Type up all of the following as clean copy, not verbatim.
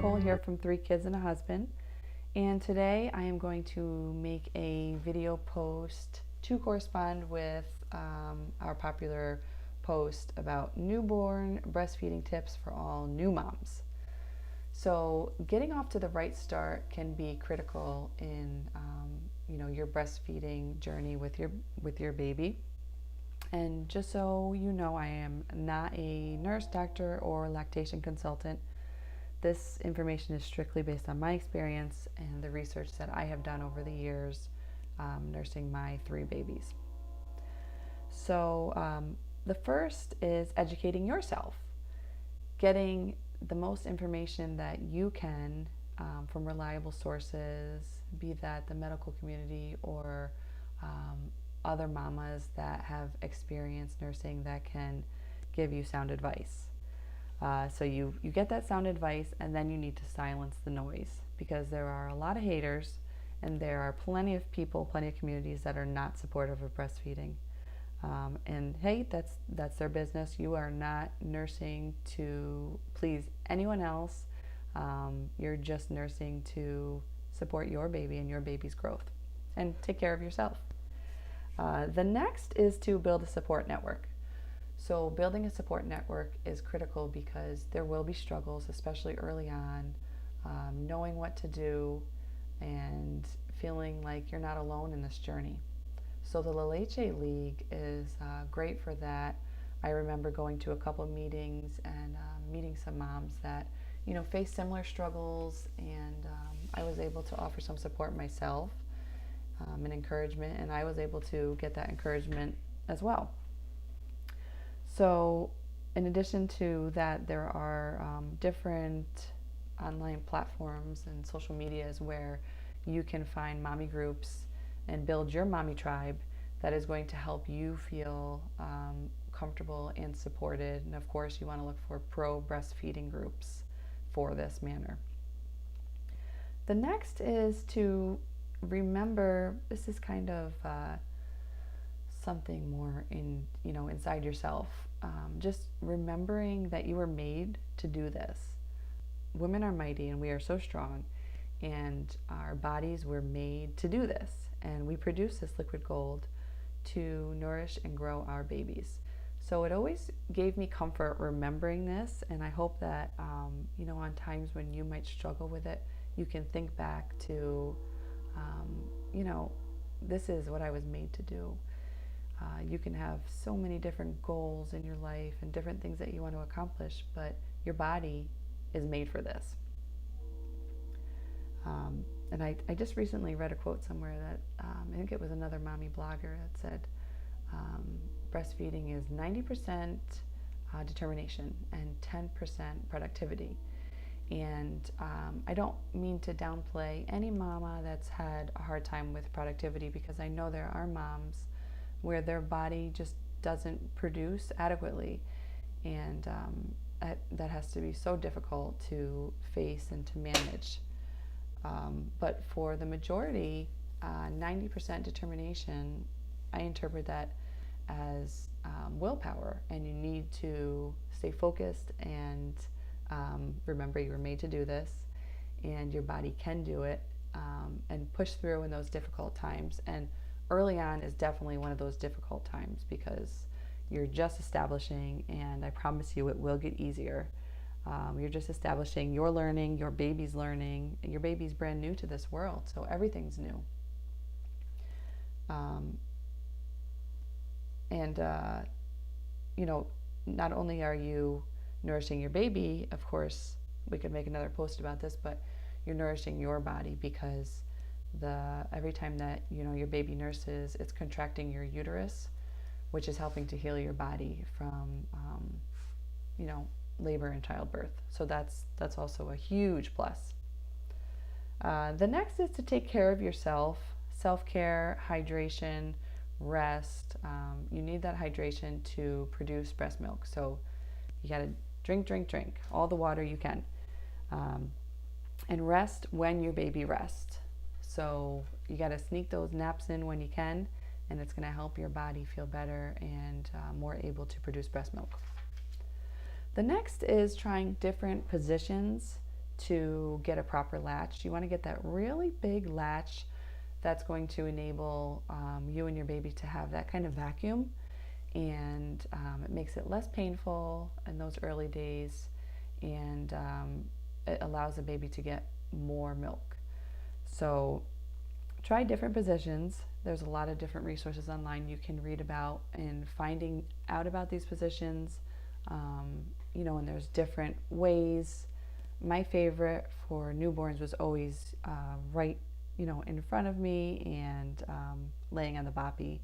Nicole here from 3 Kids and a Husband, and today I am going to make a video post to correspond with our popular post about newborn breastfeeding tips for all new moms. So getting off to the right start can be critical in your breastfeeding journey with your baby. And just so you know, I am not a nurse, doctor, or lactation consultant. This information is strictly based on my experience and the research that I have done over the years nursing my 3 babies. So the first is educating yourself, getting the most information that you can from reliable sources, be that the medical community or other mamas that have experienced nursing that can give you sound advice. So you get that sound advice, and then you need to silence the noise, because there are a lot of haters and there are plenty of people, plenty of communities that are not supportive of breastfeeding. And hey, that's their business. You are not nursing to please anyone else. You're just nursing to support your baby and your baby's growth and take care of yourself. The next is to build a support network. So building a support network is critical because there will be struggles, especially early on, knowing what to do and feeling like you're not alone in this journey. So the La Leche League is great for that. I remember going to a couple of meetings and meeting some moms that face similar struggles, and I was able to offer some support myself and encouragement, and I was able to get that encouragement as well. So in addition to that, there are different online platforms and social medias where you can find mommy groups and build your mommy tribe that is going to help you feel comfortable and supported. And of course, you want to look for pro breastfeeding groups for this manner. The next is to remember, this is kind of something more inside yourself. Just remembering that you were made to do this. Women are mighty and we are so strong, and our bodies were made to do this, and we produce this liquid gold to nourish and grow our babies. So it always gave me comfort remembering this, and I hope that on times when you might struggle with it, you can think back to this is what I was made to do. You can have so many different goals in your life and different things that you want to accomplish, but your body is made for this. And I just recently read a quote somewhere that I think it was another mommy blogger that said, breastfeeding is 90% determination and 10% productivity. And I don't mean to downplay any mama that's had a hard time with productivity, because I know there are moms where their body just doesn't produce adequately, and that has to be so difficult to face and to manage. But for the majority, 90% determination, I interpret that as willpower, and you need to stay focused and remember you were made to do this, and your body can do it, and push through in those difficult times. And early on is definitely one of those difficult times, because you're just establishing, and I promise you it will get easier. You're just establishing, you're learning, your baby's learning, and your baby's brand new to this world, so everything's new. Not only are you nourishing your baby, of course, we could make another post about this, but you're nourishing your body, because every time that your baby nurses, it's contracting your uterus, which is helping to heal your body from labor and childbirth. So that's also a huge plus. The next is to take care of yourself. Self-care, hydration, rest. You need that hydration to produce breast milk, so you got to drink all the water you can, and rest when your baby rests. So you got to sneak those naps in when you can, and it's going to help your body feel better and more able to produce breast milk. The next is trying different positions to get a proper latch. You want to get that really big latch that's going to enable you and your baby to have that kind of vacuum, and it makes it less painful in those early days, and it allows the baby to get more milk. So try different positions. There's a lot of different resources online you can read about and finding out about these positions. And there's different ways. My favorite for newborns was always right, in front of me, and laying on the boppy.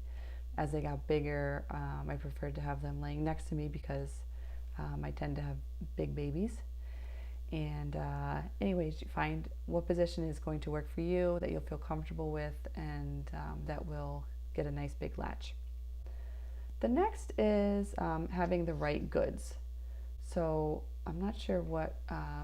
As they got bigger, I preferred to have them laying next to me because I tend to have big babies. And anyways, you find what position is going to work for you, that you'll feel comfortable with, and that will get a nice big latch. The next is having the right goods. So I'm not sure what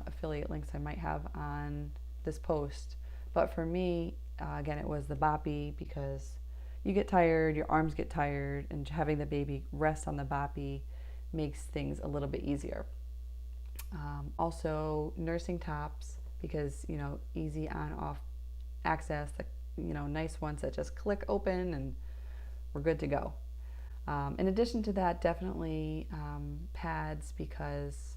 affiliate links I might have on this post, but for me, again, it was the boppy, because you get tired, your arms get tired, and having the baby rest on the boppy makes things a little bit easier. Also, nursing tops, because easy on off access, nice ones that just click open and we're good to go. In addition to that, definitely pads, because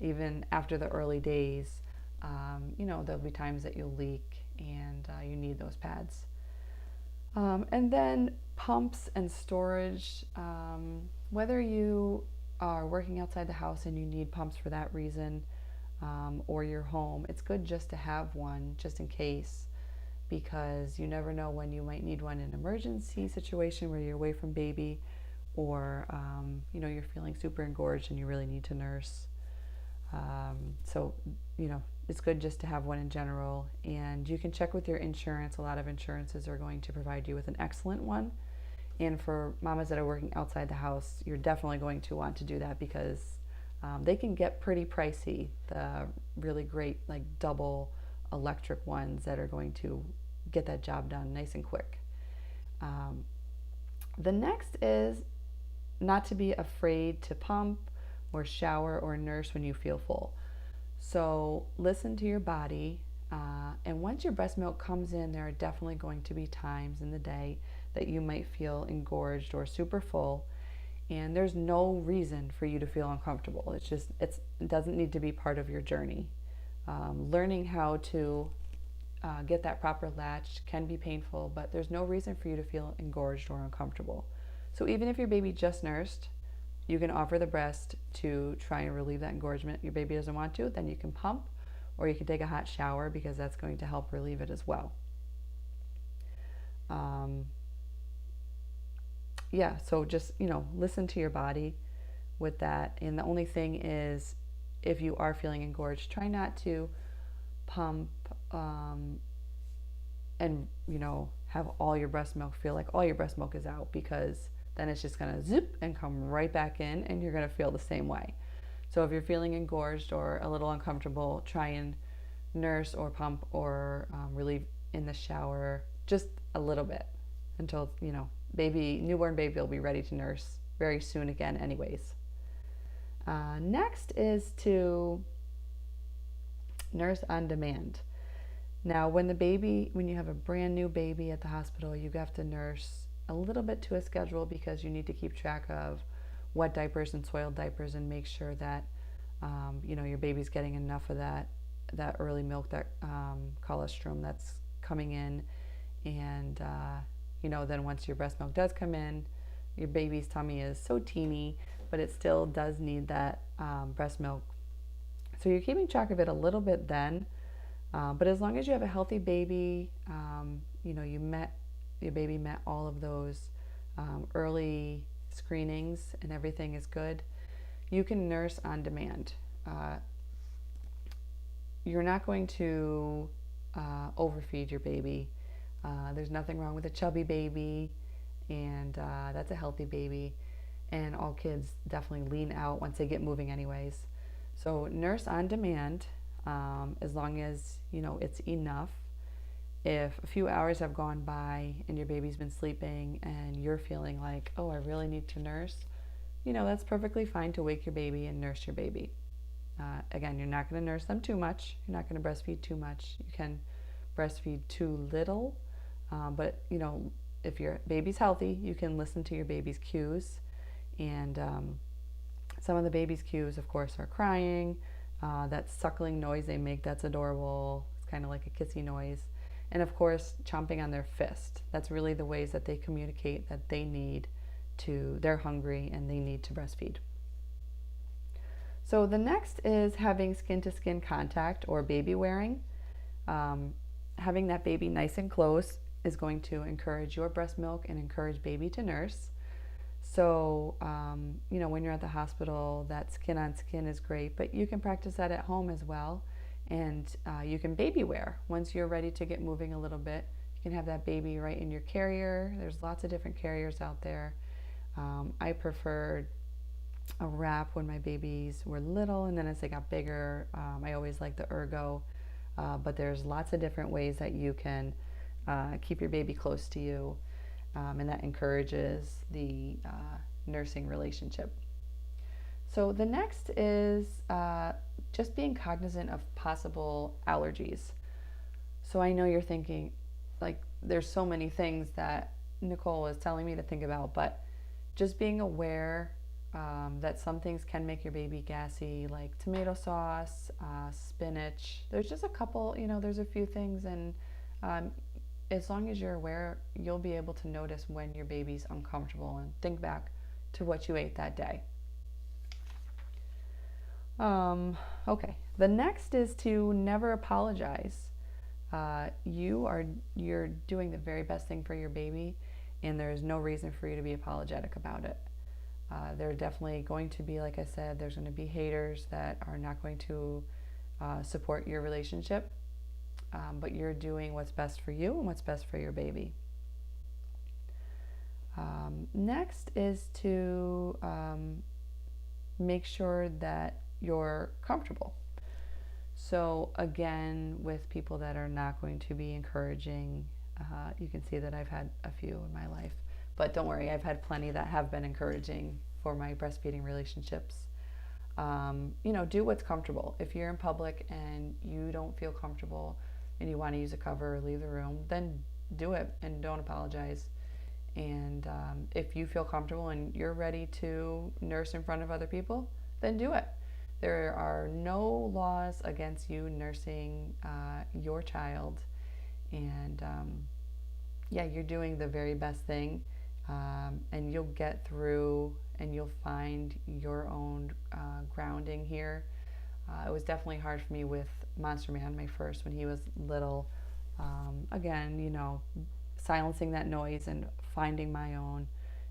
even after the early days, there'll be times that you'll leak, and you need those pads. And then pumps and storage. Whether you are working outside the house and you need pumps for that reason, or you're home, it's good just to have one just in case, because you never know when you might need one in an emergency situation where you're away from baby, or you're feeling super engorged and you really need to nurse. So it's good just to have one in general, and you can check with your insurance. A lot of insurances are going to provide you with an excellent one, and for mamas that are working outside the house, you're definitely going to want to do that, because they can get pretty pricey, the really great double electric ones that are going to get that job done nice and quick. The next is not to be afraid to pump or shower or nurse when you feel full. So listen to your body, and once your breast milk comes in, there are definitely going to be times in the day that you might feel engorged or super full, and there's no reason for you to feel uncomfortable. It doesn't need to be part of your journey. Learning how to get that proper latch can be painful, but there's no reason for you to feel engorged or uncomfortable. So even if your baby just nursed, you can offer the breast to try and relieve that engorgement. Your baby doesn't want to, then you can pump, or you can take a hot shower, because that's going to help relieve it as well. So just, listen to your body with that. And the only thing is, if you are feeling engorged, try not to pump and, have all your breast milk, feel like all your breast milk is out, because then it's just going to zip and come right back in, and you're going to feel the same way. So if you're feeling engorged or a little uncomfortable, try and nurse or pump or relieve in the shower just a little bit, until, newborn baby will be ready to nurse very soon again anyways. Next is to nurse on demand. Now, when you have a brand new baby at the hospital, you have to nurse a little bit to a schedule, because you need to keep track of wet diapers and soiled diapers, and make sure that your baby's getting enough of that early milk, that colostrum that's coming in, and then once your breast milk does come in, your baby's tummy is so teeny, but it still does need that breast milk. So you're keeping track of it a little bit then, but as long as you have a healthy baby, your baby met all of those early screenings and everything is good, you can nurse on demand. You're not going to overfeed your baby. There's nothing wrong with a chubby baby, and that's a healthy baby, and all kids definitely lean out once they get moving anyways. So nurse on demand, as long as it's enough. If a few hours have gone by and your baby's been sleeping and you're feeling like, oh, I really need to nurse, that's perfectly fine to wake your baby and nurse your baby. Again, you're not going to nurse them too much. You're not going to breastfeed too much. You can breastfeed too little, but if your baby's healthy, you can listen to your baby's cues. And some of the baby's cues, of course, are crying, that suckling noise they make, that's adorable. It's kind of like a kissy noise. And of course, chomping on their fist. That's really the ways that they communicate that they're hungry and they need to breastfeed. So the next is having skin-to-skin contact, or baby wearing. Having that baby nice and close is going to encourage your breast milk and encourage baby to nurse. So, when you're at the hospital, that skin on skin is great, but you can practice that at home as well. And you can baby wear. Once you're ready to get moving a little bit, you can have that baby right in your carrier. There's lots of different carriers out there. I preferred a wrap when my babies were little, and then as they got bigger, I always liked the ergo. But there's lots of different ways that you can keep your baby close to you, and that encourages the nursing relationship. So the next is just being cognizant of possible allergies. So I know you're thinking, like, there's so many things that Nicole is telling me to think about, but just being aware that some things can make your baby gassy, like tomato sauce, spinach. There's just a couple, there's a few things, and as long as you're aware, you'll be able to notice when your baby's uncomfortable and think back to what you ate that day. Okay, the next is to never apologize. You're doing the very best thing for your baby, and there's no reason for you to be apologetic about it. There are definitely going to be, like I said, there's going to be haters that are not going to support your relationship, but you're doing what's best for you and what's best for your baby. Next is to make sure that you're comfortable. So again, with people that are not going to be encouraging, you can see that I've had a few in my life, but don't worry, I've had plenty that have been encouraging for my breastfeeding relationships. Do what's comfortable. If you're in public and you don't feel comfortable and you want to use a cover or leave the room, then do it and don't apologize. And if you feel comfortable and you're ready to nurse in front of other people, then do it. There are no laws against you nursing your child, and you're doing the very best thing, and you'll get through and you'll find your own grounding here. It was definitely hard for me with Monster Man, my first, when he was little. Again, silencing that noise and finding my own.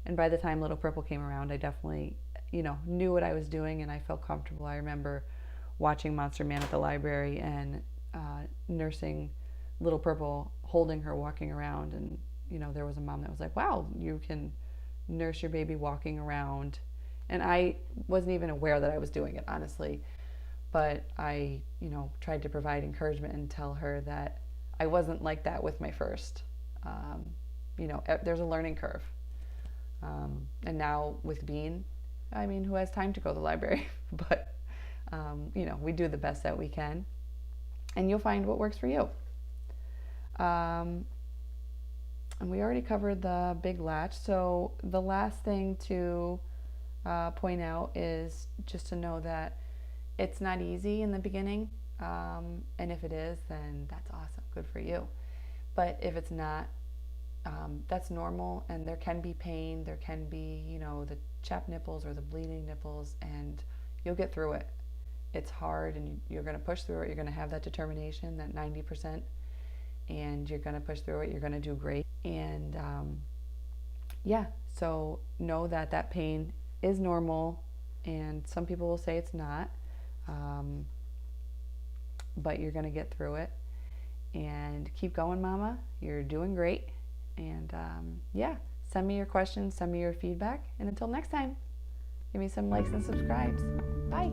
And by the time Little Purple came around, I definitely knew what I was doing, and I felt comfortable. I remember watching Monster Man at the library and nursing Little Purple, holding her, walking around, and there was a mom that was like, wow, you can nurse your baby walking around. And I wasn't even aware that I was doing it, honestly, but I tried to provide encouragement and tell her that I wasn't like that with my first. There's a learning curve, and now with Bean, who has time to go to the library? But, we do the best that we can, and you'll find what works for you. And we already covered the big latch. So the last thing to point out is just to know that it's not easy in the beginning. And if it is, then that's awesome. Good for you. But if it's not, that's normal, and there can be pain. There can be, the chapped nipples or the bleeding nipples, and you'll get through it. It's hard, and you're going to push through it. You're going to have that determination, that 90%, and you're going to push through it. You're going to do great. And so know that that pain is normal, and some people will say it's not, but you're going to get through it. And keep going, Mama. You're doing great. And send me your questions, send me your feedback. And until next time, give me some likes and subscribes. Bye.